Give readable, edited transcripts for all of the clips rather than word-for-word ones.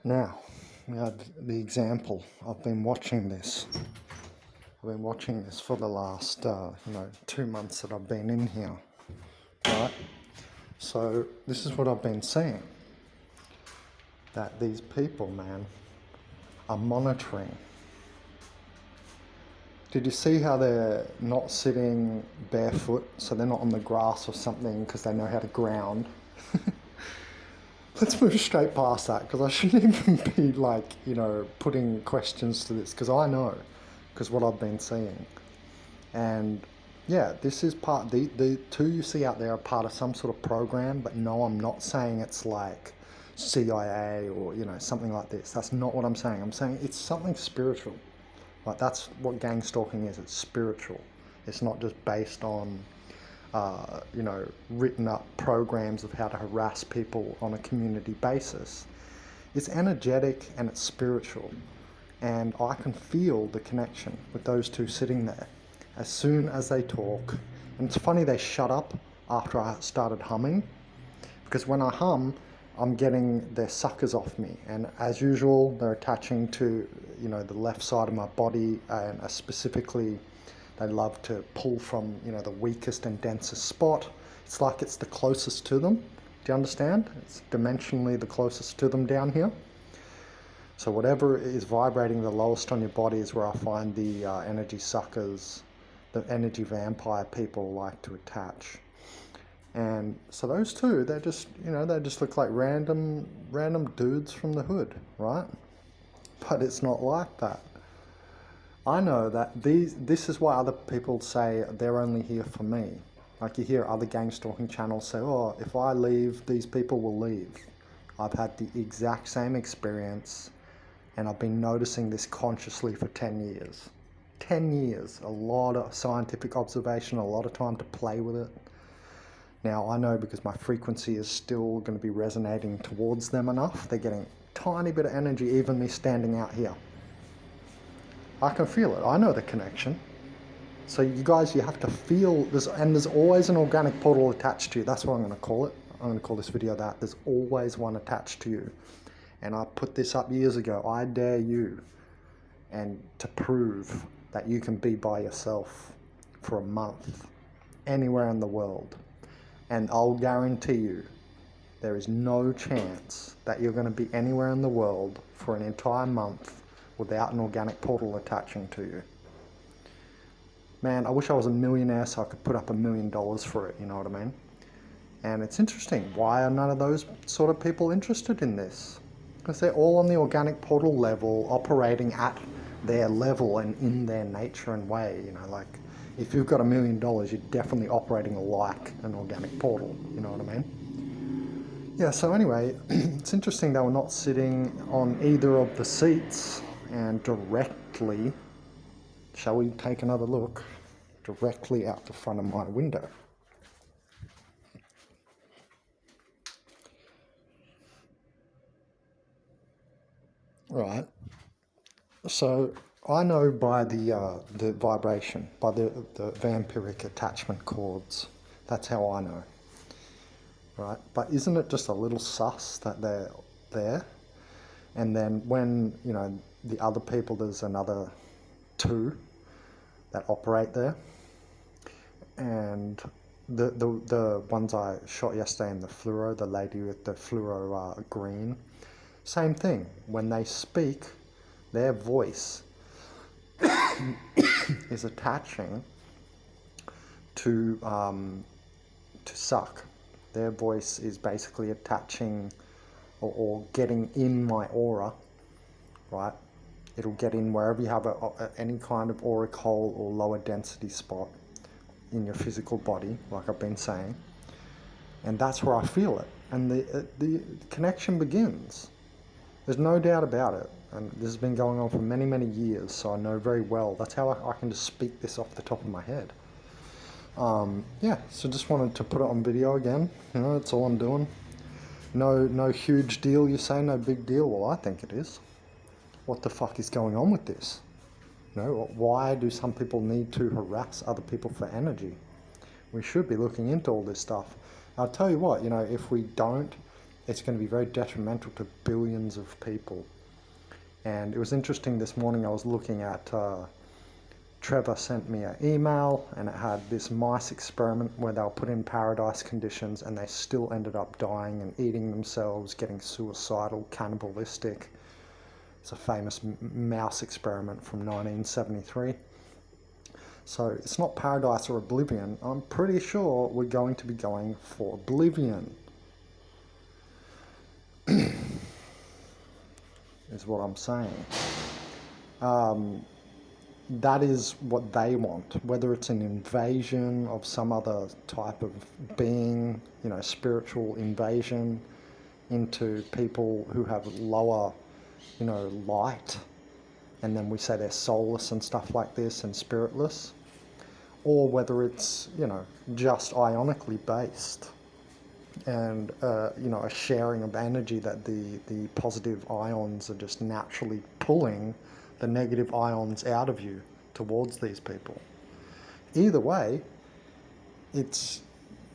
Now, we have the example. I've been watching this. I've been watching this for the last, 2 months that I've been in here, right? So this is what I've been seeing. That these people, man, are monitoring. Did you see how they're not sitting barefoot, so they're not on the grass or something because they know how to ground? Let's move straight past that, because I shouldn't even be putting questions to this, because I know, because what I've been seeing. And yeah, this is the two you see out there are part of some sort of program, but no, I'm not saying it's like CIA or, something like this. That's not what I'm saying. I'm saying it's something spiritual. Like, that's what gang stalking is. It's spiritual. It's not just based on written up programs of how to harass people on a community basis. It's energetic and it's spiritual. And I can feel the connection with those two sitting there as soon as they talk. And it's funny they shut up after I started humming, because when I hum, I'm getting their suckers off me. And as usual, they're attaching to, the left side of my body, and specifically they love to pull from, the weakest and densest spot. It's like it's the closest to them. Do you understand? It's dimensionally the closest to them down here. So whatever is vibrating the lowest on your body is where I find the energy suckers, the energy vampire people like to attach. And so those two, they just look like random dudes from the hood, right? But it's not like that. I know that this is why other people say they're only here for me. Like, you hear other gang stalking channels say, oh, if I leave, these people will leave. I've had the exact same experience, and I've been noticing this consciously for 10 years. 10 years, a lot of scientific observation, a lot of time to play with it. Now, I know because my frequency is still going to be resonating towards them enough. They're getting a tiny bit of energy, even me standing out here. I can feel it. I know the connection. So you guys, you have to feel this, and there's always an organic portal attached to you. That's what I'm going to call it. I'm going to call this video that. There's always one attached to you. And I put this up years ago. I dare you, and to prove that you can be by yourself for a month, anywhere in the world. And I'll guarantee you, there is no chance that you're going to be anywhere in the world for an entire month without an organic portal attaching to you. Man, I wish I was a millionaire so I could put up $1 million for it, you know what I mean? And it's interesting, why are none of those sort of people interested in this? Because they're all on the organic portal level, operating at their level and in their nature and way, like, if you've got $1 million, you're definitely operating like an organic portal, you know what I mean? Yeah, so anyway, it's interesting they were not sitting on either of the seats and directly, shall we take another look, directly out the front of my window. Right, so I know by the vibration, by the vampiric attachment cords. That's how I know, right? But isn't it just a little sus that they're there? And then when, the other people, there's another two that operate there. And the ones I shot yesterday in the fluoro, the lady with the fluoro green, same thing. When they speak, their voice is attaching to suck. Their voice is basically attaching or getting in my aura, right? It'll get in wherever you have any kind of auric hole or lower density spot in your physical body, like I've been saying. And that's where I feel it. And the connection begins. There's no doubt about it. And this has been going on for many, many years, so I know very well. That's how I can just speak this off the top of my head. Yeah, so just wanted to put it on video again. That's all I'm doing. No huge deal, you say, no big deal. Well, I think it is. What the fuck is going on with this? Why do some people need to harass other people for energy? We should be looking into all this stuff. I'll tell you what, if we don't it's going to be very detrimental to billions of people. And it was interesting this morning, I was looking at, Trevor sent me an email, and it had this mice experiment where they were put in paradise conditions and they still ended up dying and eating themselves, getting suicidal, cannibalistic. It's a famous mouse experiment from 1973. So it's not paradise or oblivion. I'm pretty sure we're going to be going for oblivion. Is what I'm saying. That is what they want, whether it's an invasion of some other type of being, spiritual invasion into people who have lower, light, and then we say they're soulless and stuff like this and spiritless, or whether it's, just ionically based and, a sharing of energy that the positive ions are just naturally pulling the negative ions out of you towards these people. Either way, it's,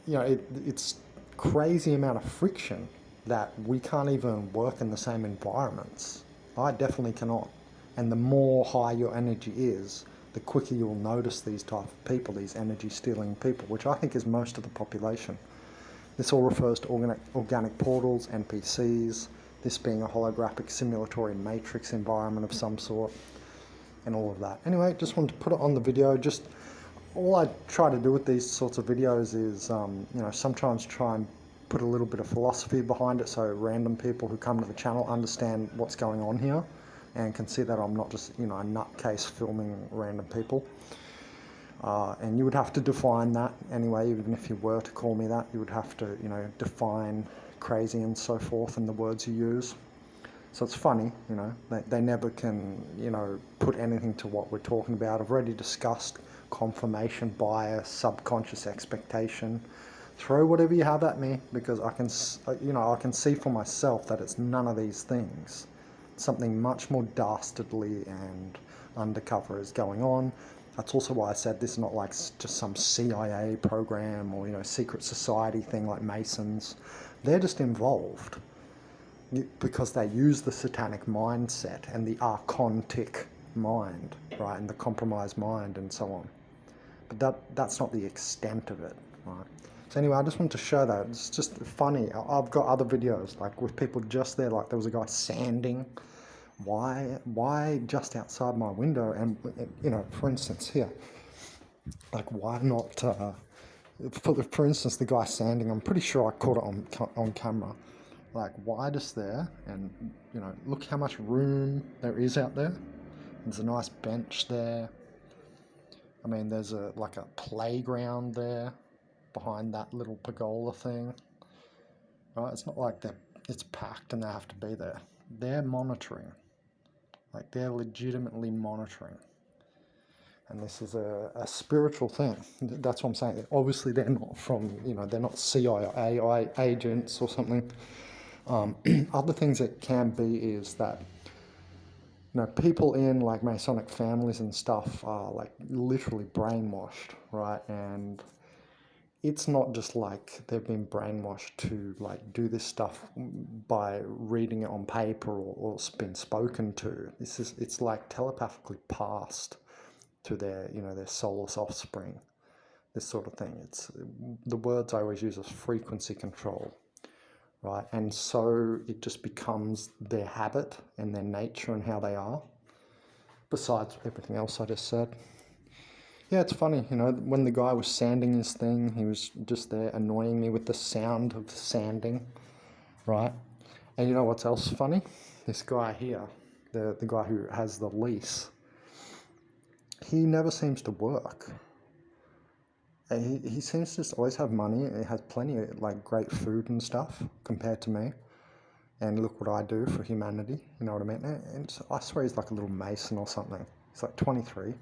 it's crazy amount of friction that we can't even work in the same environments. I definitely cannot. And the more high your energy is, the quicker you'll notice these type of people, these energy stealing people, which I think is most of the population. This all refers to organic portals, NPCs, this being a holographic simulatory matrix environment of some sort, and all of that. Anyway, just wanted to put it on the video. Just all I try to do with these sorts of videos is, sometimes try and put a little bit of philosophy behind it, so random people who come to the channel understand what's going on here and can see that I'm not just, a nutcase filming random people. And you would have to define that anyway, even if you were to call me that, you would have to, define crazy and so forth in the words you use. So it's funny, they never can, put anything to what we're talking about. I've already discussed confirmation bias, subconscious expectation. Throw whatever you have at me, because I can see for myself that it's none of these things. Something much more dastardly and undercover is going on. That's also why I said this is not like just some CIA program or, secret society thing like Masons. They're just involved because they use the satanic mindset and the archontic mind, right, and the compromised mind and so on. But that's not the extent of it, right? So anyway, I just wanted to show that. It's just funny. I've got other videos, like with people just there, like there was a guy sanding. Why just outside my window? And, for instance, here, like, why not, for instance, the guy sanding, I'm pretty sure I caught it on camera. Like, why just there? And, look how much room there is out there. There's a nice bench there. I mean, there's a playground there behind that little pergola thing. Right? It's not like it's packed and they have to be there. They're monitoring. Like, they're legitimately monitoring. And this is a spiritual thing. That's what I'm saying. Obviously, they're not from, they're not CIA agents or something. Other things it can be is that, people in like Masonic families and stuff are like literally brainwashed, right? And it's not just like they've been brainwashed to like do this stuff by reading it on paper or it's been spoken to. It's like telepathically passed to their, their soulless offspring, this sort of thing. It's the words I always use is frequency control, right? And so it just becomes their habit and their nature and how they are, besides everything else I just said. Yeah, it's funny, when the guy was sanding his thing, he was just there annoying me with the sound of sanding, right? And you know what's else funny? This guy here, the guy who has the lease, he never seems to work. He seems to just always have money. He has plenty of like great food and stuff compared to me. And look what I do for humanity, you know what I mean? And I swear he's like a little Mason or something. He's like 23.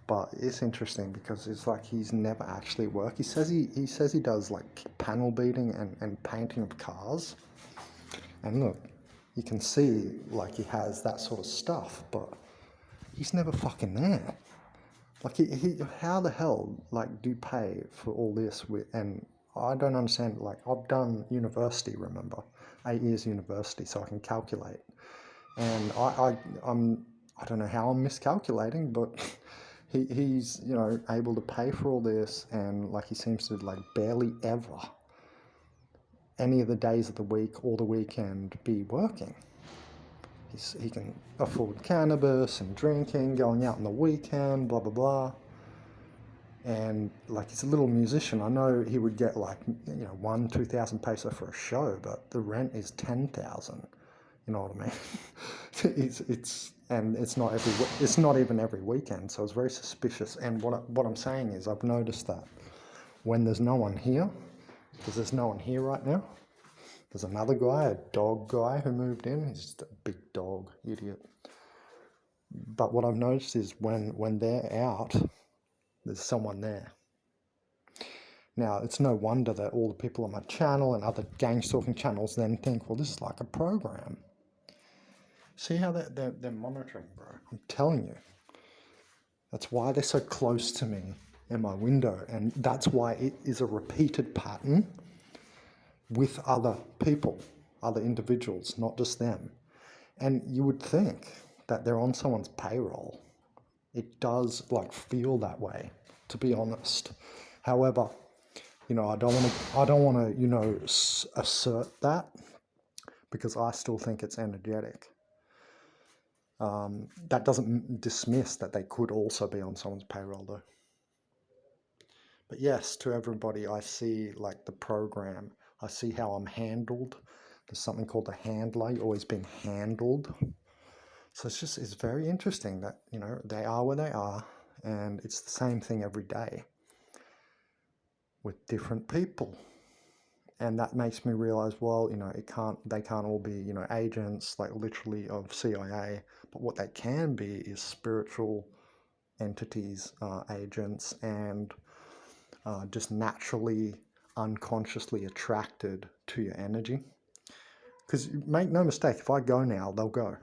But it's interesting because it's like he's never actually worked. He says he does like panel beating and painting of cars. And look, you can see like he has that sort of stuff, but he's never fucking there. Like he how the hell like do you pay for all this and I don't understand. Like, I've done university, remember, 8 years university, so I can calculate. And I don't know how I'm miscalculating, but he's able to pay for all this, and like he seems to like barely ever any of the days of the week or the weekend be working. He can afford cannabis and drinking, going out on the weekend, blah blah blah. And like, he's a little musician. I know he would get like 1,000-2,000 peso for a show, but the rent is 10,000. You know what I mean? It's not even every weekend, so it's very suspicious. And what I'm saying is, I've noticed that when there's no one here, because there's no one here right now. There's another guy, a dog guy, who moved in. He's just a big dog, idiot. But what I've noticed is when they're out, there's someone there. Now, it's no wonder that all the people on my channel and other gang stalking channels then think, well, this is like a program. See how they're monitoring, bro? I'm telling you. That's why they're so close to me in my window. And that's why it is a repeated pattern with other people, other individuals, not just them. And you would think that they're on someone's payroll. It does like feel that way, to be honest. However, I don't want to assert that, because I still think it's energetic. That doesn't dismiss that they could also be on someone's payroll, though. But yes, to everybody, I see like the program. I see how I'm handled. There's something called a handler. You're always being handled. So it's very interesting that, they are where they are, and it's the same thing every day with different people. And that makes me realize, well, they can't all be, agents, like literally of CIA, but what they can be is spiritual entities, agents, and just naturally, unconsciously attracted to your energy. Because make no mistake, if I go now, they'll go.